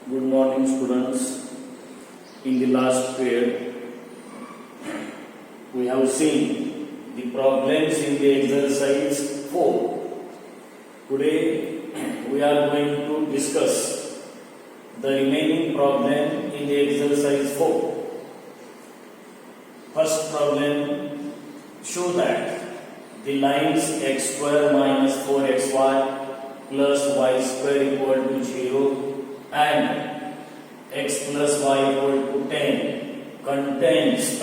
Good morning, students. In the last period, we have seen the problems in the exercise 4. Today, we are going to discuss the remaining problem in the exercise 4. First problem, show that the lines x square minus 4xy plus y square equal to 0 and x plus y equal to 10 contains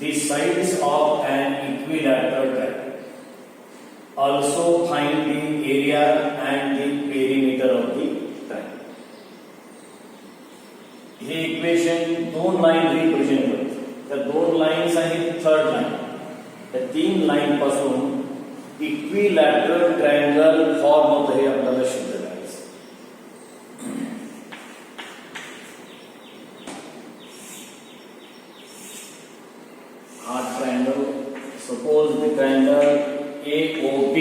the sides of an equilateral triangle. Also find the area and the perimeter of the triangle. हे equation दोन line represent करते. त्या दोन lines आहेत third line. त्या तीन line पासून equilateral triangle form होतं हे आपल्याला सिद्ध करायचं. हा triangle, suppose the triangle AOB,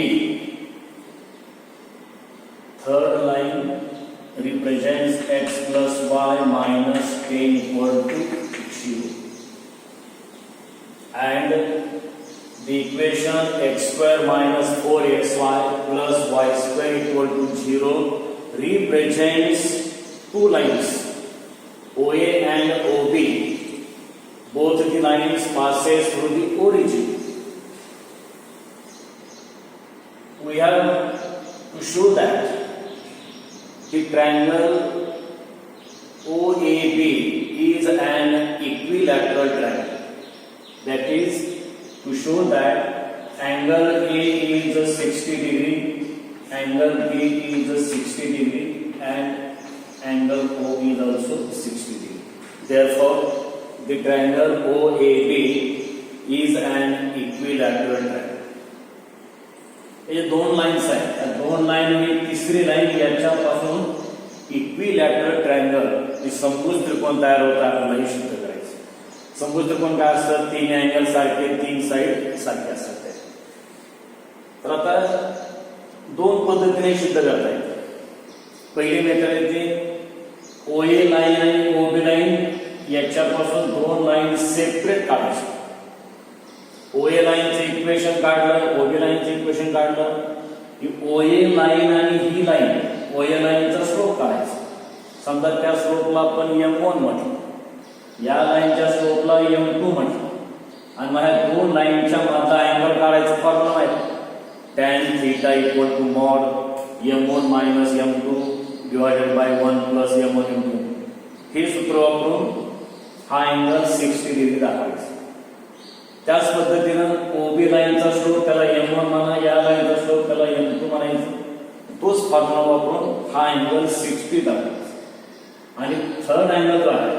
third line represents x plus y minus 10 equal to 0, and the equation x square minus 4xy plus y square equal to 0 represents two lines OA and OB. Both the lines passes through the origin. We have to show that the triangle OAB is an equilateral triangle. That is, to show that angle A is 60 degree, angle B is 60 degree, and angle O is also 60 degree. Therefore, the triangle OAB is an equilateral triangle. ये दोन lines आहेत. त्या दोन line आणि तिसरी line याच्यापासून equilateral triangle, जी समभुज त्रिकोण तयार होता, आपल्याला हे सिद्ध करायचं. समभुज त्रिकोण काय असतात? तीन अँगल सारखे, तीन साइड सारखे असतात. तर आता दोन पद्धतीने सिद्ध करता येते. पहिली मेथड येते OA लाइन आणि OB लाइन याच्यापासून दोन लाइन सेपरेट काढायच्या. OA लाईनचे इक्वेशन काढलं, OB लाईनचे इक्वेशन काढलं की OA लाईन आणि ही लाईन, OA लाईनचा स्लोप काढायचा. समजा त्या स्लोपला आपण M1 म्हटलं, या लाईनच्या स्लोपला M2 म्हटलं, आणि मला दोन लाईनच्या मधला अँगल काढायचा फॉर्म्युला माहिती. tan θ equal to mod M1 minus M2 divided by 1 plus M1 M2. हे सूत्र वापरून हा अँगल 60 डिग्री दाखवायचा. त्याच पद्धतीनं OB लाईनचा स्लोप त्याला M1 म्हणा, या लाईनचा स्लोप त्याला M2 म्हणायचं. तोच फॉर्म्युला वापरून हा अँगल 60 दाखवायचा. आणि थर्ड अँगल जो आहे,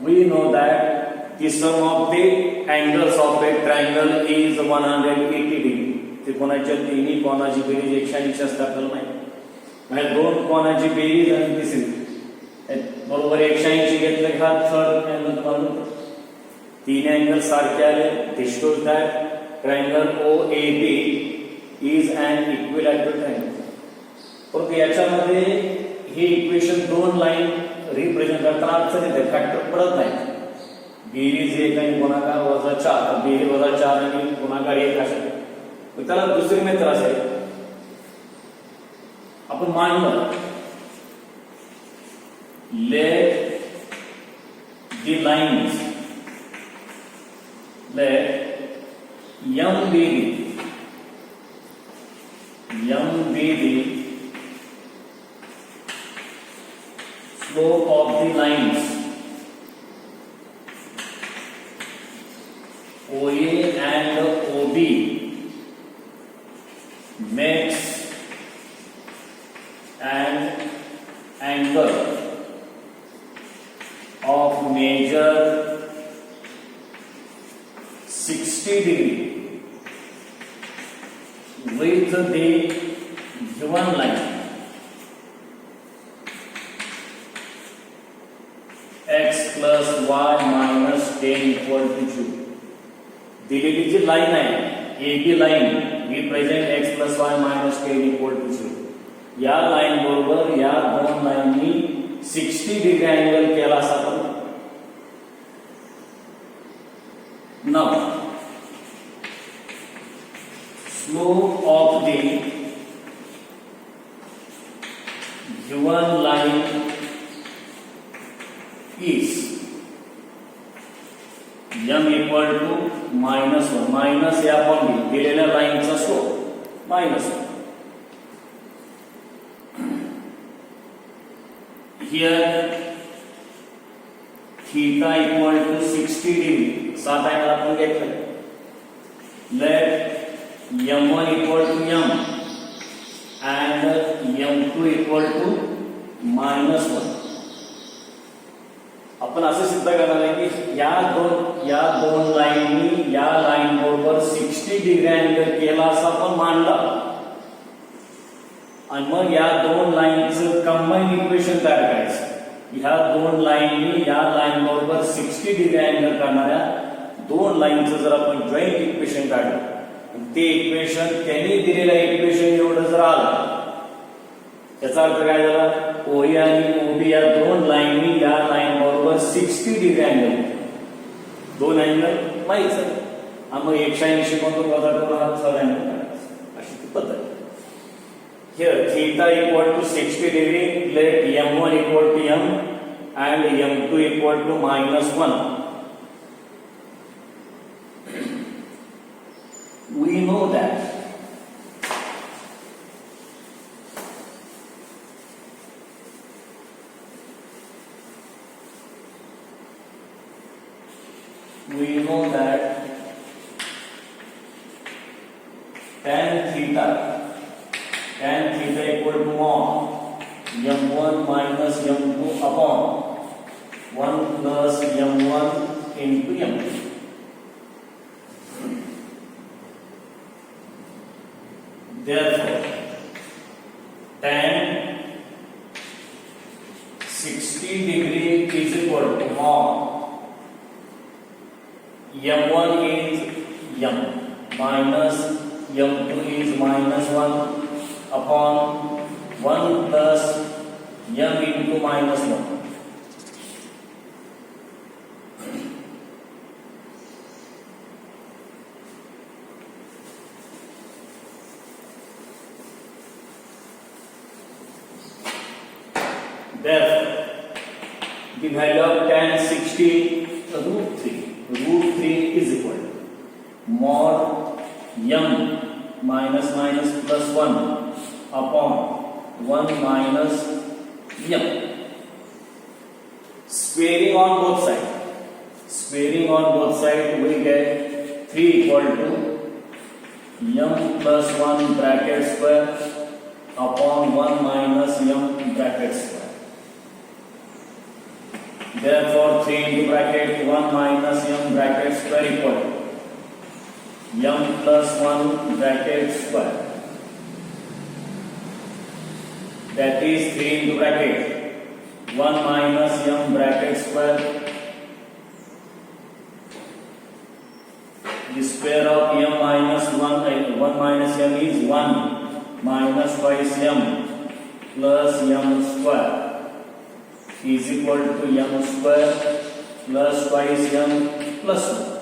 we know that the sum of the angles of a triangle is 180 degree. त्रिकोणाच्या तिन्ही कोणाची बेरीज 180 असते आपल्याला माहिती. दोन कोणाची बेरीज आणि तिसरी बरोबर 180 घेतलं की हा थर्ड अँगल तुम्हाला तीन अँगल सारखे आले. This shows that triangle OAB is an equilateral triangle. परंतु याच्यामध्ये हे इक्वेशन दोन लाईन रिप्रेझेंट करताना अडचण येते, फॅक्टर पडत नाही. बेरीज 1 आणि गुणाकार -4, बेरीज -4 आणि गुणाकार 1 असेल. त्याला दुसरी मेथड असेल, आपण मानलं let the lines, let M be the slope of the lines OA and OB makes an angle of measure 60 degree with the given line x plus y minus 10 equal to 2. दिलेली जी line आहे AB line represent x plus y minus 10 equal to 0. या line बरोबर या दोन लाईननी 60 degree angle केला असा आपण. नाव slope of the given line is m equal to -1. Minus हे आपण दिलेल्या लाईनचा slope -1. Here theta equal to 60 degree. 7 angle आपण घेतलं. Let m1 equal to m and m2 equal to -1. आपण असं सिद्ध करणार आहे की या दोन लाईननी या लाईन बरोबर 60 डिग्री अँगल केला असा आपण मांडला आणि मग या दोन लाईनचं कंबाईन इक्वेशन तयार करायचं. ह्या दोन लाईननी या लाईन बरोबर 60 डिग्री अँगल करणाऱ्या दोन लाईनचं जर आपण जॉईंट इक्वेशन काढलं ते इक्वेशन त्यांनी दिलेल्या इक्वेशन एवढं जर आलं याचा अर्थ काय झाला ओए आणि ओबी या दोन लाईननी या लाईन बरोबर 60 डिग्री अँगल दोन अँगल माहित आहे आणि मग 180 मधून वजा करून हा थर्ड अँगल अशी ती पद्धत. Here theta equal to 60 degree, let m1 equal to m and m2 equal to -1. We know that tan theta equal to mod m1 minus m2 upon 1 plus m1 into m2. Therefore, tan 60 degree is equal to mod m1 is m minus m2 is -1 upon 1 plus m into -1. Therefore, the value of tan 60 √3 is equal to mod m minus plus 1 upon 1 minus m. Squaring on both sides we get 3 equal to m plus 1 bracket square upon 1 minus m bracket square. Therefore 3 into bracket 1 minus m bracket square equal to m plus 1 bracket square, that is 3 into bracket 1 minus m bracket square, the square of m minus 1 minus m is 1 minus twice m plus m square is equal to m square plus twice m plus 1.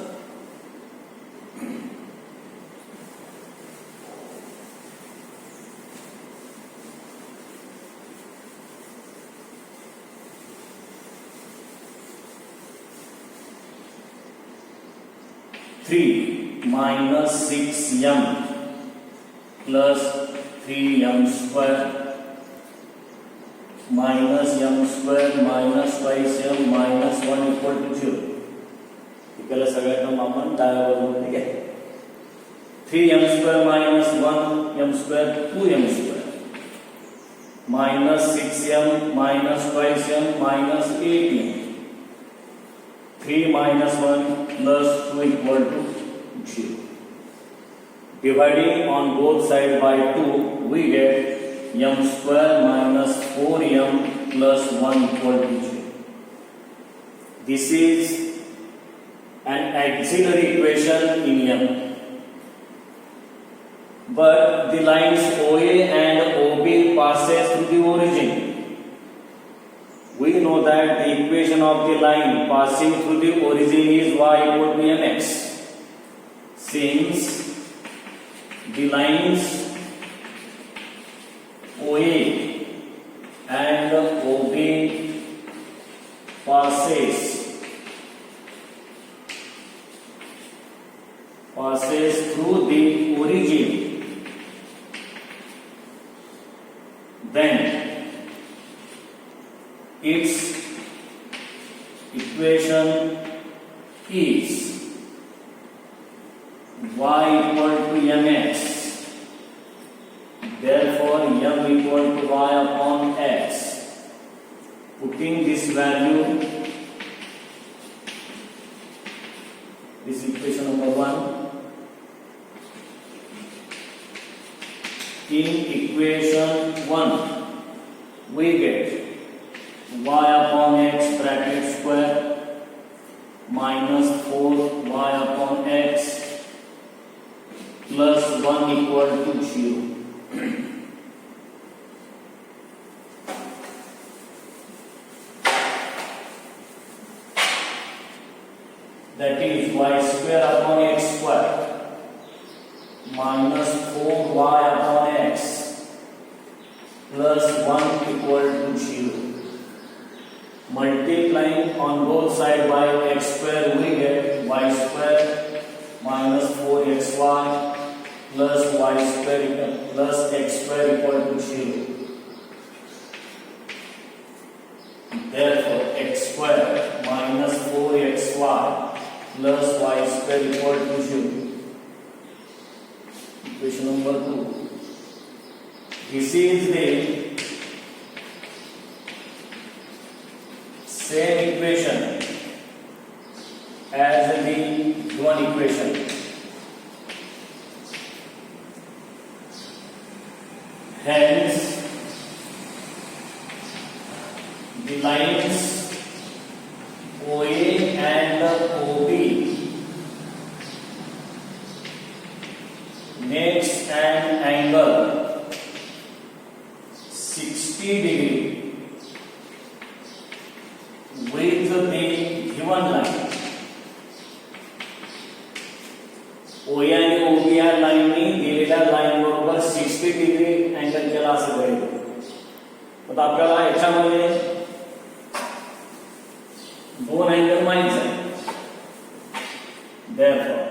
Three minus 6m plus 3m square minus m square minus twice m minus 1 equal to 0. इकडे सगळ्या term आपण डाव्या बाजूला घ्या. 3m square minus 1m square 2m square minus 6m minus twice m minus 8m. 3 minus 1 plus 2 equal to 0. Dividing on both sides by 2, we get m square minus 4m plus 1 equal to 0. This is an auxiliary equation in m. But the lines OA and OB passes through the origin. We that the equation of the line passing through the origin is y equal to mx. Since the lines OA and OB passes through the origin, then its equation is y equal to mx. Therefore, m equal to y upon x. Putting this value, this equation number 1, in equation 1, we get y upon x bracket square minus 4y upon x plus 1 equal to 0. That is y square upon x square minus 4y upon x plus 1 equal to 0. Multiplying on both sides by x square, we get y square minus 4xy plus y square plus x square equal to 0. Therefore, x square minus 4xy plus y square equal to 0. Equation number 2. This is the same equation as the given equation. Hence, the lines OA and OB makes an angle 60 degree with the given line. OA आणि OB या लाईननी दिलेल्या line बरोबर 60 degree angle केला असं कळेल. आता आपल्याला याच्यामध्ये दोन अँगल माहित आहे. Therefore,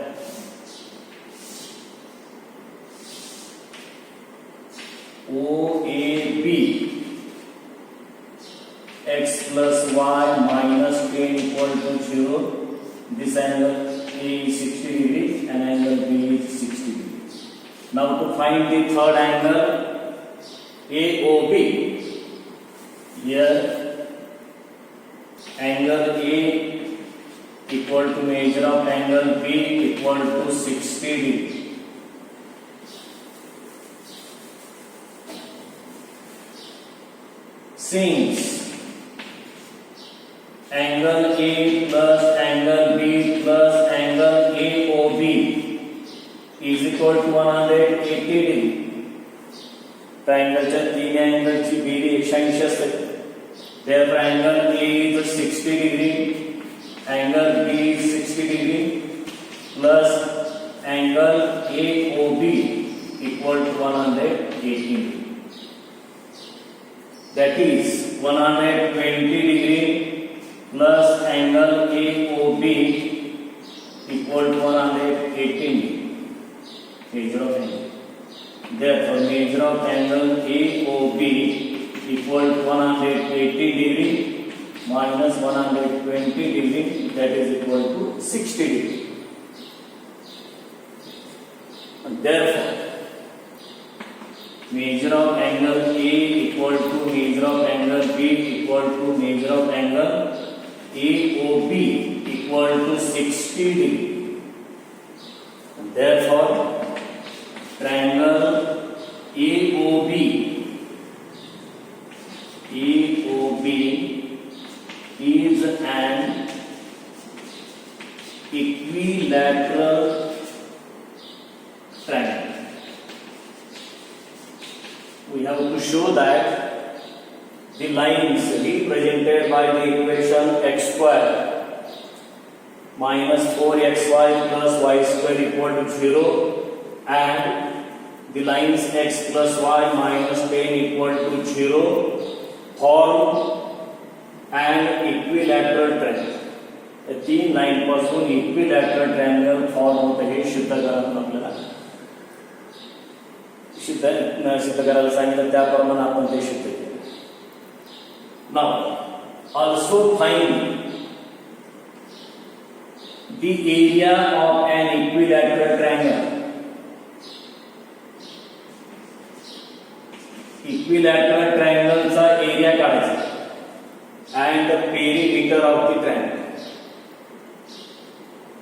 OAB x plus y minus 10 equal to 0. This angle A is 60 degree and angle B is 60 degree. Now to find the third angle AOB, here angle A equal to measure of angle B equal to 60 degree. Since angle A plus angle B plus angle AOB is equal to 180 degree. ट्रायंगलच्या तीन अँगलची berries 180 असते. Therefore, angle A is 60 degree, angle B is 60 degree plus angle AOB equal to 180 degree. That is 120 degree plus angle AOB equal to 118 degree. Measure of angle. Therefore, measure of angle AOB equal to 180 degree minus 120 degree, that is equal to 60 degree. And therefore, measure of angle A equal to measure of angle B equal to measure of angle AOB equal to 60 degree. And therefore, triangle AOB is an equilateral triangle. We have to show that the lines represented by the equation x square minus 4xy plus y square equal to 0 and the lines x plus y minus 10 equal to 0 form an equilateral triangle. तीन line पासून equilateral triangle form होतं हे सिद्ध करायला आपल्याला सिद्ध करायला सांगितलं त्याप्रमाणे आपण ते सिद्ध केलं. नाव also find the area of an equilateral triangle. Equilateral triangle चा एरिया काढायचा and the perimeter of the triangle.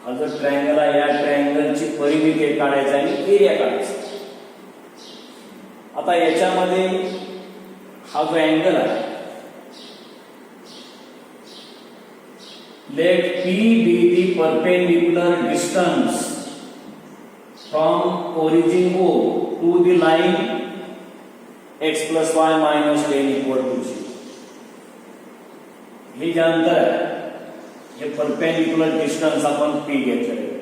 हा जो ट्रायंगल आहे या ट्रायंगलची परिमिती काढायची आणि एरिया काढायचा. आता याच्यामध्ये हा जो अँगल आहे let P be the perpendicular distance from origin O to the line x plus y minus 10 equal to 0. हे जे अंतर आहे हे परपेंडिक्युलर डिस्टन्स आपण P घेतलेलं आहे.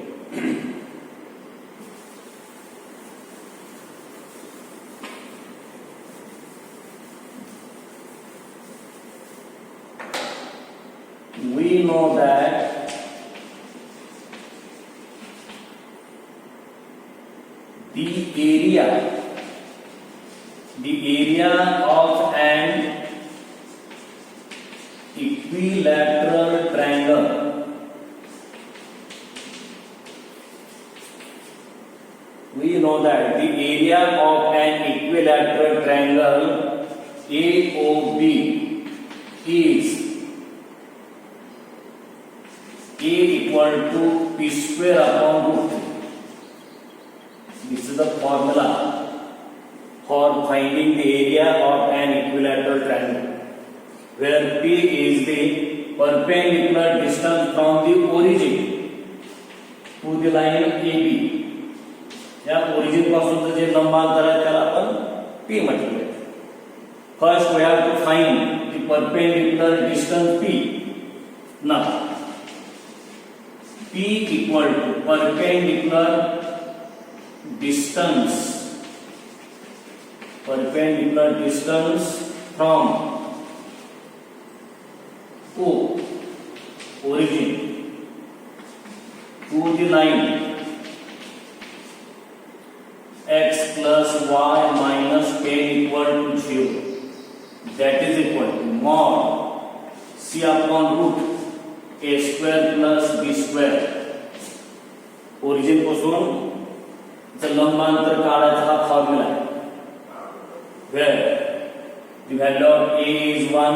We know that the area of an equilateral triangle we know that the area of an equilateral triangle AOB is A equal to P square upon root 3. This is the formula for finding the area of an equilateral triangle, where P is the perpendicular distance from the origin to the line AB. या origin पासूनचं जे लंबांतर आहे त्याला आपण P म्हटले. First we have to find the perpendicular distance P. Now P equal to perpendicular distance from O origin to the line x plus y minus 10 equal to 0. That is equal to mod C upon root a square plus b square. Origin पासून लंबांतर काढायचा हा formula आहे. Where the value of a is 1,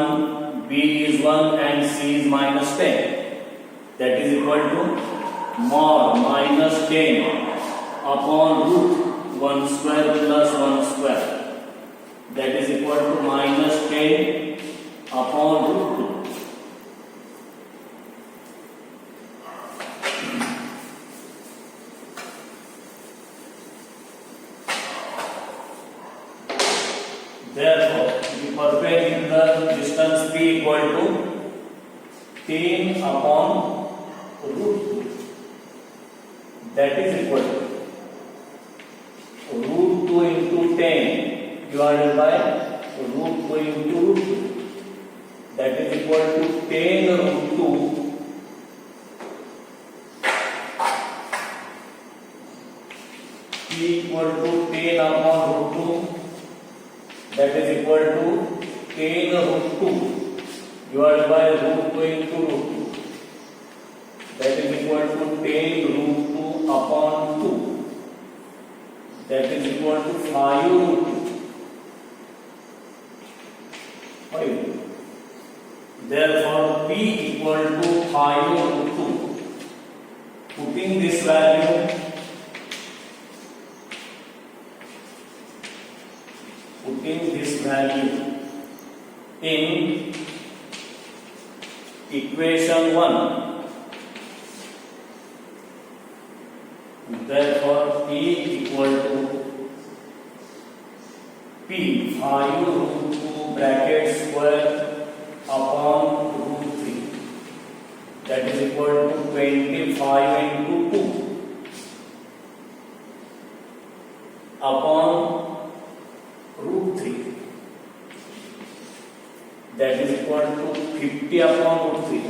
b is 1 and c is minus 10. That is equal to mod minus 10 upon root 1 square plus 1 square. That is equal to minus 10 upon root 2. Therefore, the perpendicular distance P equal to 10 upon root 2. That is equal to root 2 into 10 divided by root 2 into root 2. That is equal to 10 root 2 P equal to 10 upon root 2. That is equal to 10 root 2 divided by root 2 into root 2. That is equal to 10 root 2 upon 2. That is equal to 5 root 2. 5. Therefore, P equal to 5 root 2. Putting this value in equation 1. Therefore, P equal to P 5 root 2 bracket square upon root 3, that is equal to 25 into 2 upon root 3, that is equal to 50 upon root 3.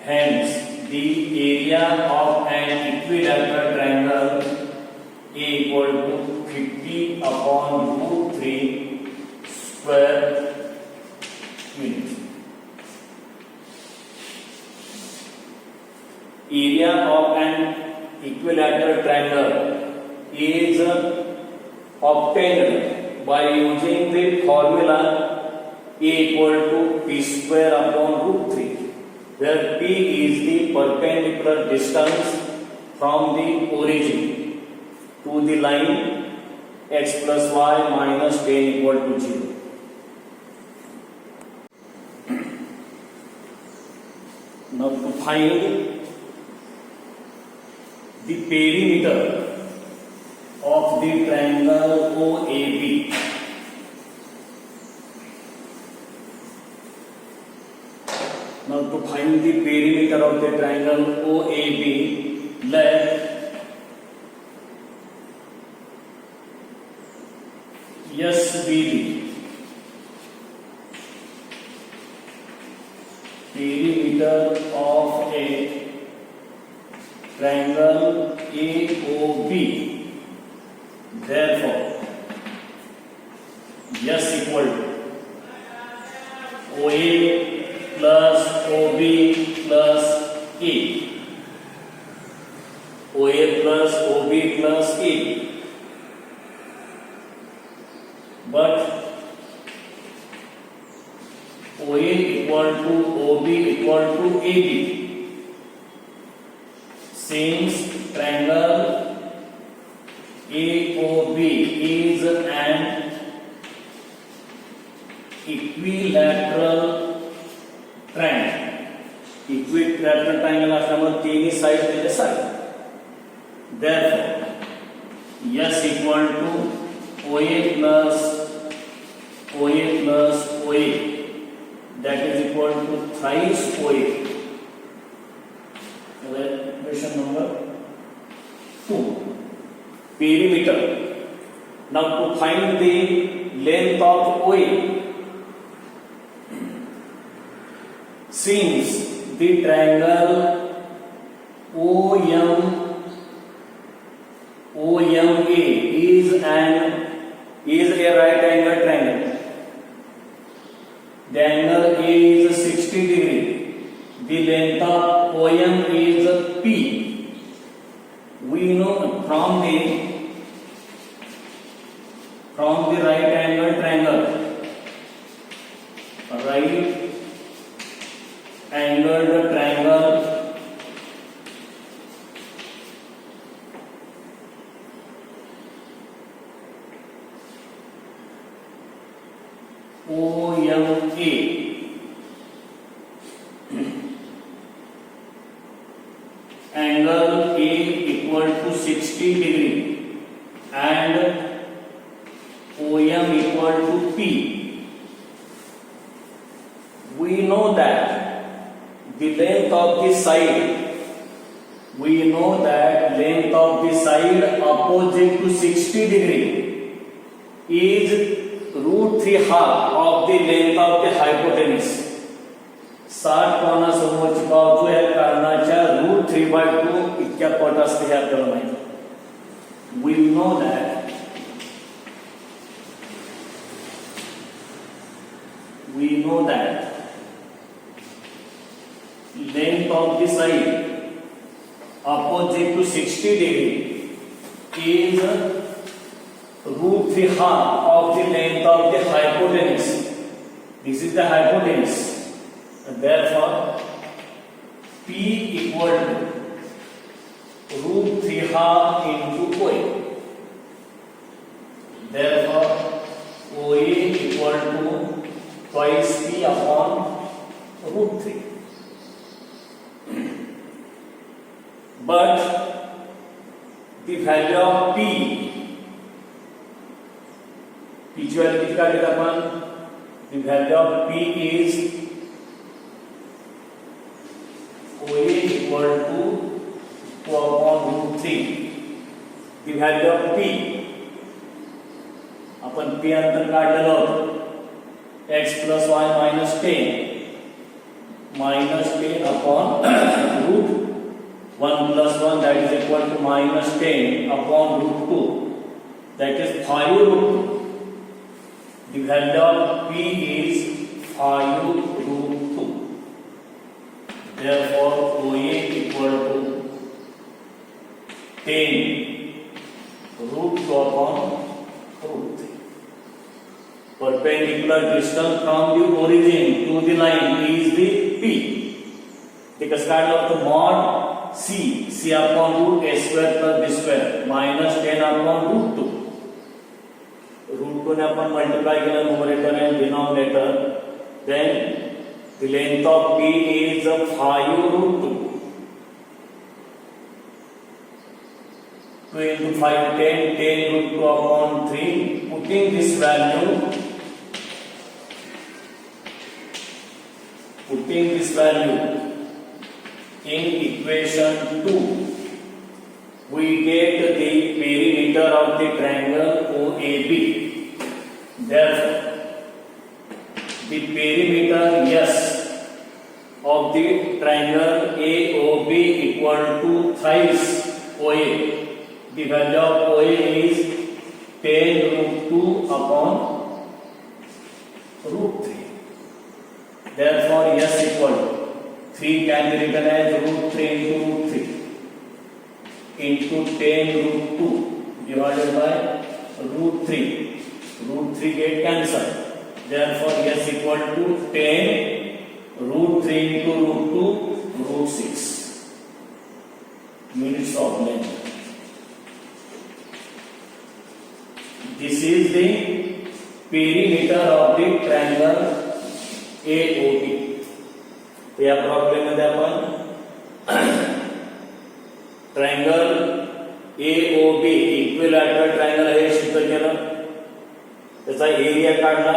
Hence, the area of an equilateral triangle A equal to 50 upon root 3 square units. Area of an equilateral triangle is obtained by using the formula A equal to P square upon root 3, where P is the perpendicular distance from the origin to the line x plus y minus 10 equal to 0. Now to find the perimeter of the triangle OAB, now to find the perimeter of the triangle OAB, let S be the perimeter of a triangle AOB. Therefore, S equal to OA plus OB plus A. OA plus OB plus A. But OA equal to OB equal to AB. Since triangle AOB is an equilateral triangle. Equilateral triangle असल्यामुळे तिन्ही side त्याचे side. Therefore, S equal to OA plus OA, that is equal to thrice OA. Question number 2. Perimeter. Now to find the length of OA, since the triangle OMA is a right angle triangle. The angle A is 60 degree. The length of OM is P. We know from the right angle triangle, OMA, angle A equal to 60 degree and OM equal to P. We know that the length of the side, opposite to 60 degree is root 3 half of the length of the hypotenuse. 60 कोनासमोरची बाजू या कर्णाच्या root 3/2 इतक्या पट असते हे आपल्याला माहिती. We know that length of the side opposite to 60 degree is root 3 half of the length of the hypotenuse. This is the hypotenuse. And therefore, P equal to root 3 half into OA. Therefore, OA equal to twice P upon root 3. But the value of P पीची value किती काढली आपण? The value of P is OA equal to 2/√3. The value of P आपण P अंतर काढलेलं होतं x plus y minus 10 upon root 1 plus 1 that is equal to minus 10 upon root 2 that is 5√2. The value of p is 5√2. Therefore OA equal to 10√2 upon root 3. Perpendicular distance from the origin to the line is the P. Take a start of the mod C upon root a square plus b square minus 10 upon root 2. Root 2 ने अपन multiply किया numerator and denominator. Then the length of P is 5√2. 2 into 5 10√2 upon 3. Putting this value in equation 2, we get the perimeter of the triangle OAB. Therefore, the perimeter S of the triangle AOB equal to thrice OA. The value of OA is 10√2 upon √3. Therefore, S equal to 3 can be written as √3 into √3 into 10√2 divided by √3. √3 get cancelled. Therefore, S equal to 10√3 into √2 √6 units of length. This is the perimeter of the triangle AOB. या problem मध्ये आपण triangle AOB equilateral triangle हे सिद्ध केलं, त्याचा area काढला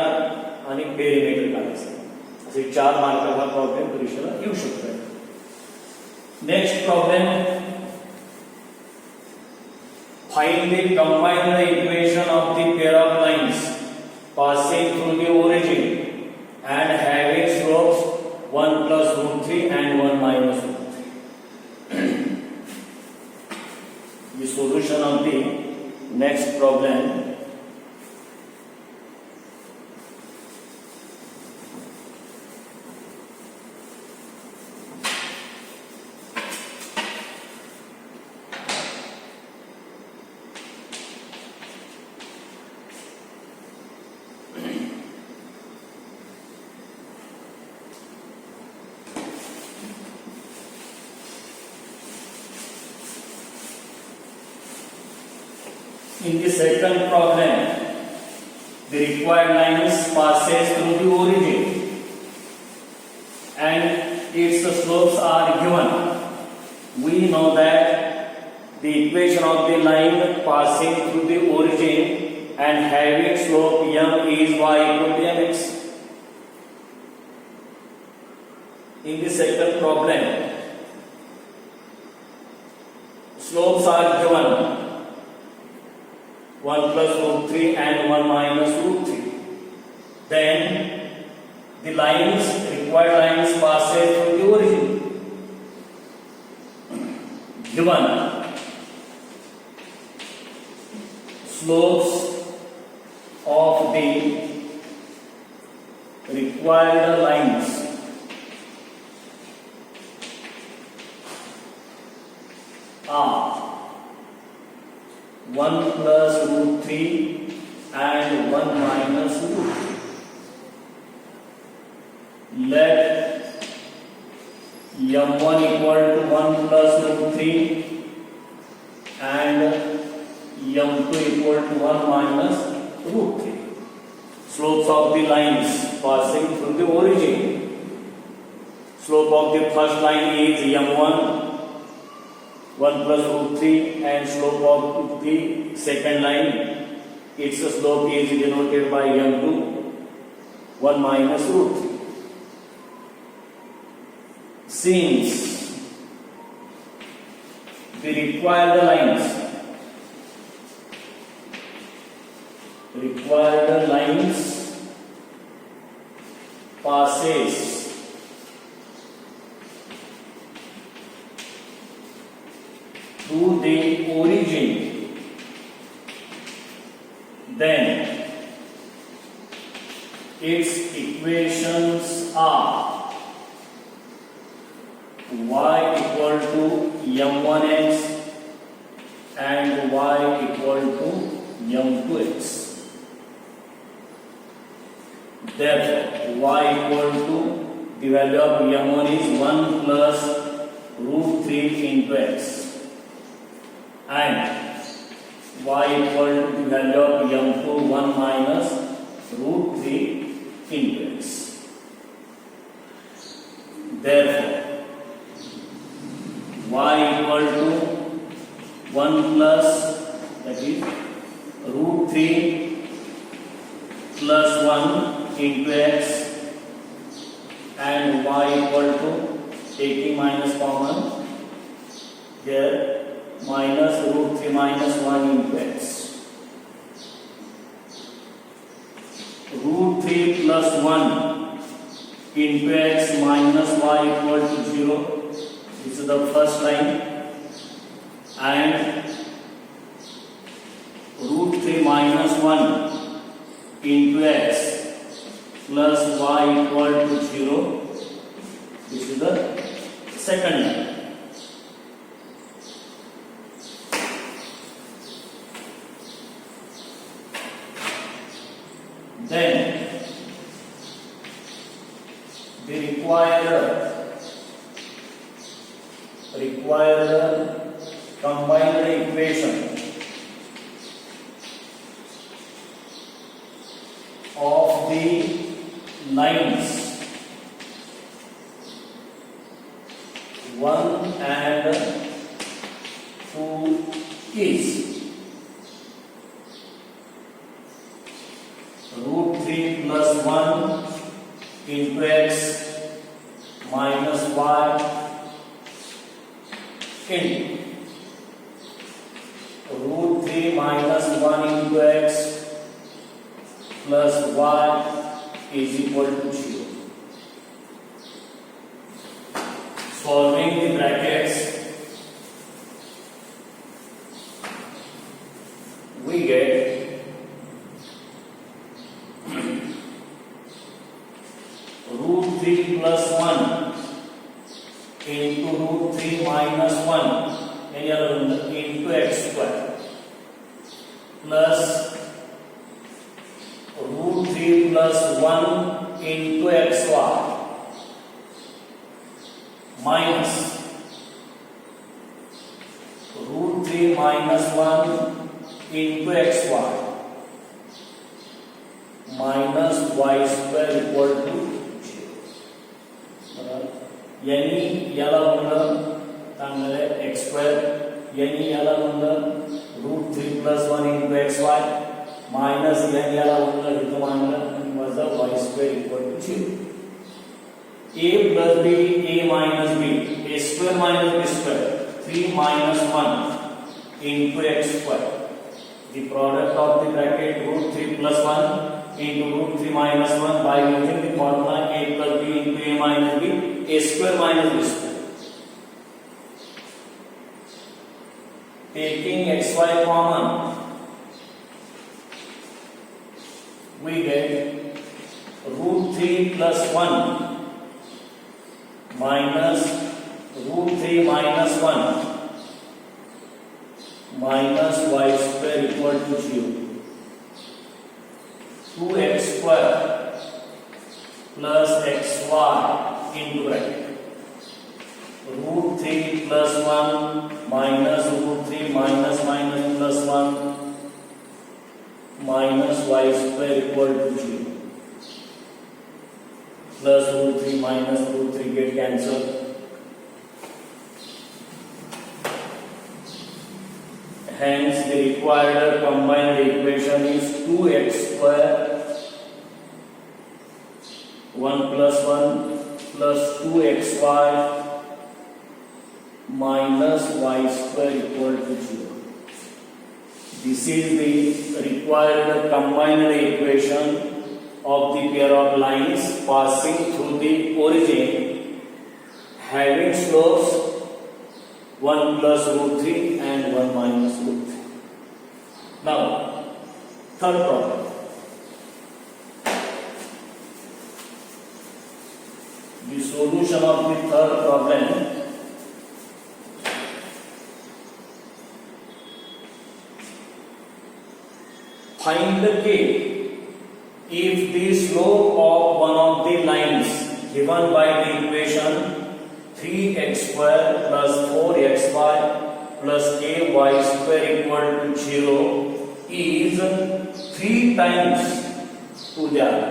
आणि perimeter काढायचं. असे 4 मार्काचा प्रॉब्लेम परीक्षेला येऊ शकतो. Next problem, find the combined equation of the pair of lines passing through the origin and having slopes 1 plus √3 and 1 minus √3. The solution of the next problem. In the second problem, the required lines passes through the origin and its slopes are given. We know that the equation of the line passing through the origin and having slope m is y equal to mx. In the second problem, slopes are given 1 plus √3 and 1 minus √3. Then the required lines passes through the origin. Given slopes of the required lines are 1 plus √3 and 1 minus √3. Let m1 equal to 1 plus √3 and m2 equal to 1 minus √3. Slopes of the lines passing through the origin. Slope of the first line is m1 1 plus √3 and slope of the second line its slope is denoted by m2, 1 minus root 3. Since the required lines passes through the origin, then its equations are y equal to m1x and y equal to m2x. Therefore, y equal to, the value of m1 is 1 plus root 3 into x, and y equal to the value of m2 1 minus root 3 into x. Therefore, y equal to 1 plus, that is root 3 plus 1 into x, and y equal to, taking minus common here, minus root 3 minus 1 into x. Root 3 plus 1 into x minus y equal to 0. This is the first line. And root 3 minus 1 into x plus y equal to 0. This is the second line. Then the required combined equation of the lines 1 and 2 is root 3 plus 1 into x minus y into root 3 minus 1 into x plus y is equal to 0. Solving the brackets, we get root 3 plus 1 into root 3 minus 1 into x square plus root 3 plus 1 into xy minus root 3 minus 1 into xy minus y square equal to 0. Yani yala unda tangale x square, yani yala unda root 3 plus 1 into xy minus yani yala unda itu mangala was the y square equal to 0. A plus b, a minus b, a square minus b square, 3 minus 1 into x square. The product of the bracket root 3 plus 1 into root 3 minus 1 by using the formula a plus b into a minus b, a square minus b square. Taking xy common, we get root 3 plus 1 minus root 3 minus 1 minus y square equal to 0. 2x square plus xy into bracket root 3 plus 1 minus root 3 minus minus plus 1 minus y square equal to 0 plus root 3 minus root 3 get cancelled Hence, the required combined equation is 2x square 1 plus 1 plus 2xy minus y square equal to 0. This is the required combined equation of the pair of lines passing through the origin having slopes 1 plus root 3 and 1 minus root 3. Now, third problem. The solution of the third problem. Find the K if the slope of one of the lines given by the equation 3x square plus 4xy plus ky square equal to 0 is 3 times to the other.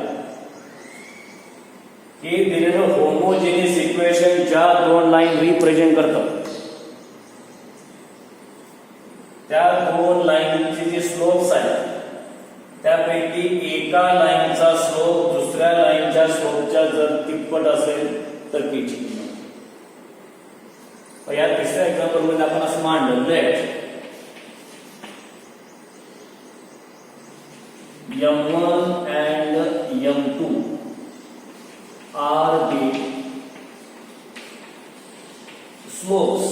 हे दिलेलं homogeneous equation ज्या दोन line represent करतात त्या दोन लाईनचे जे slopes आहेत त्यापैकी एका लाईनचा slope दुसऱ्या लाईनच्या स्लोपच्या जर तिप्पट असेल तर केची किंमत. या तिसऱ्या एक्झाम्पल मध्ये आपण असं मांडलं late m1 and m2 are the slopes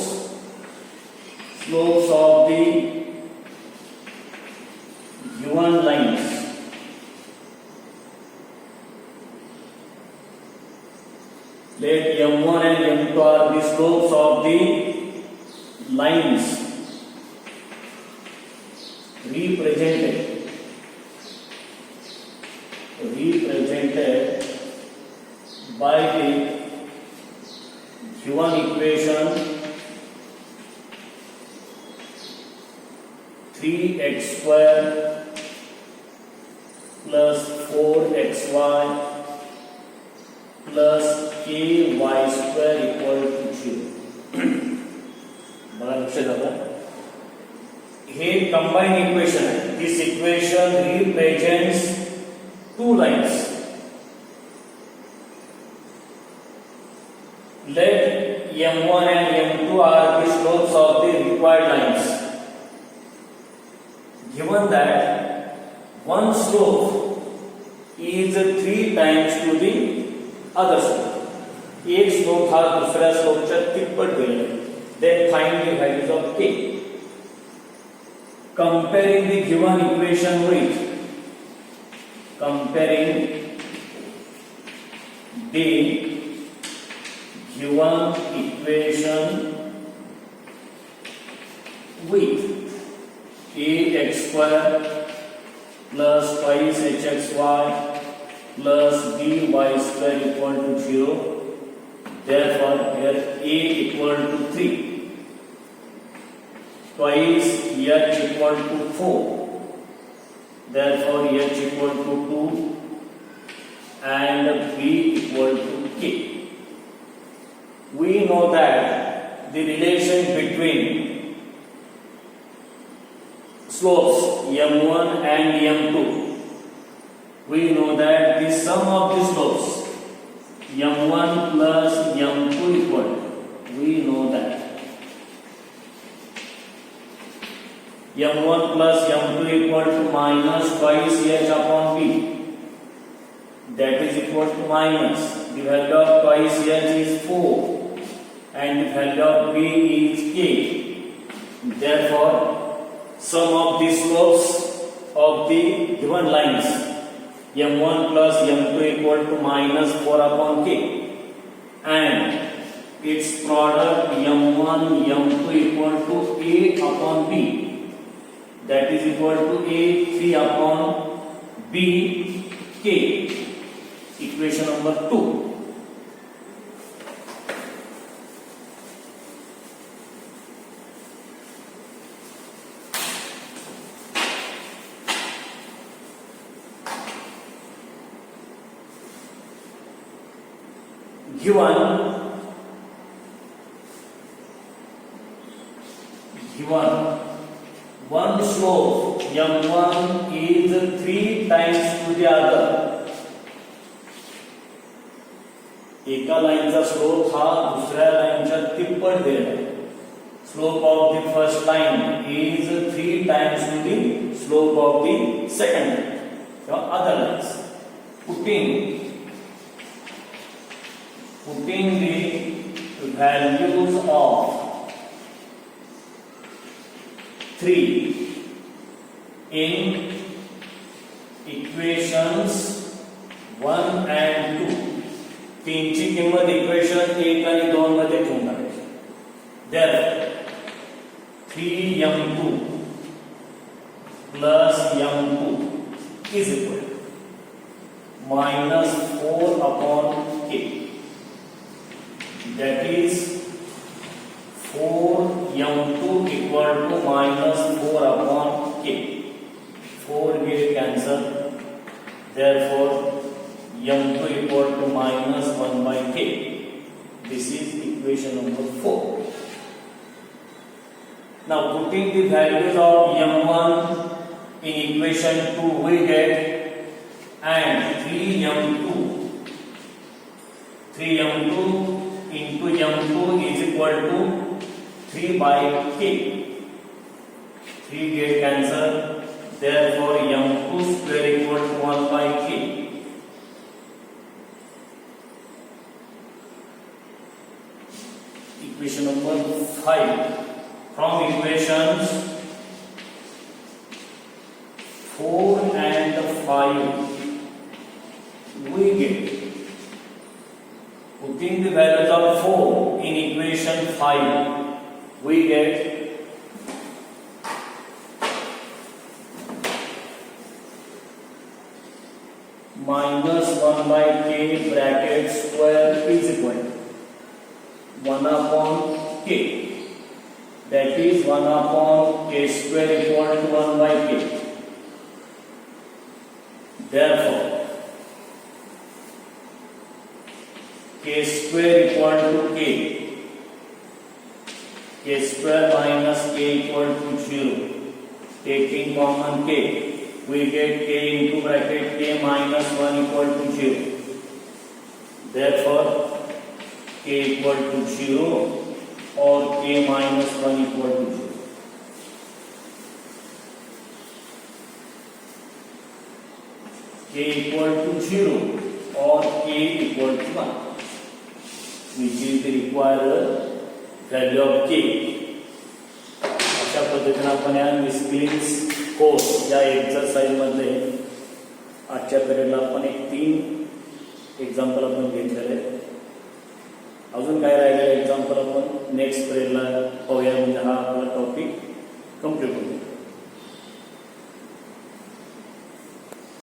of the given lines. Let m1 and m2 are the slopes of the lines represented by the given equation 3x square plus 4xy plus ky square equal to 0. बघा लक्षात आलं हे combined equation आहे. This equation represents two lines. Let m1 and m2 are the slopes of the required lines. Given that one slope is 3 times to the other slope, एक slope हा दुसऱ्या slopeच्या तिप्पट दिलेला आहे. Then find the values of k. Comparing the given equation with comparing the given equation with ax square plus twice hxy plus by square equal to 0. Therefore, here a equal to 3, twice h equal to 4. Therefore, h equal to 2 and b equal to k. We know that the relation between slopes m1 and m2, we know that the sum of the slopes m1 plus m2 equal, we know that m1 plus m2 equal to minus twice h upon b, that is equal to minus the value of twice h is 4 and the value of b is k. Therefore, sum of the slopes of the given lines m1 plus m2 equal to minus 4 upon k and its product m1 m2 equal to a upon b, that is equal to a 3 upon b k. Equation number 2. Given one slope m1 is 3 times to the other. एका लाईनचा slope हा दुसऱ्या लाईनच्या तिप्पट दिलेला आहे. Slope of the first line is 3 times to the slope of the second line. So other lines. Putting the values of 3 in equations 1 and 2. 3 ची किंमत equation 1 आणि 2 मध्ये ठेवून टाकायची. Therefore 3m2 plus m2 is equal to minus 4 upon k. That is 4m2 equal to minus 4 upon k. 4 will cancel. Therefore m2 equal to minus 1 by k. This is equation number 4. Now putting the values of m1 in equation 2 we get and 3m2 into m2 is equal to 3 by k. 3 get cancelled. Therefore m2 square equal to 1 by k. Equation number 5. From equations 4 and 5 we get, putting the values of 4 in equation 5 we get minus 1 by k bracket square is equal to 1 upon k. That is 1 upon k square equal to 1 by k. Therefore, k square equal to k. K square minus k equal to 0. Taking common k, we get k into bracket k minus 1 equal to 0. Therefore, k equal to 0. और k minus 1 equal to 0. K equal to 0 और k equal to 1, which is the required value of k. अशा पद्धतीने आपण या मिसक्लिन्स course या exercise मध्ये आजच्या पिरियडला आपण एक 3 एक्झाम्पल आपण घेतलेले. अजून काय राहिलेलं एक्झाम्पल आपण नेक्स्ट पिरियडला पाहूया, म्हणजे हा आपला टॉपिक कंप्लीट होईल.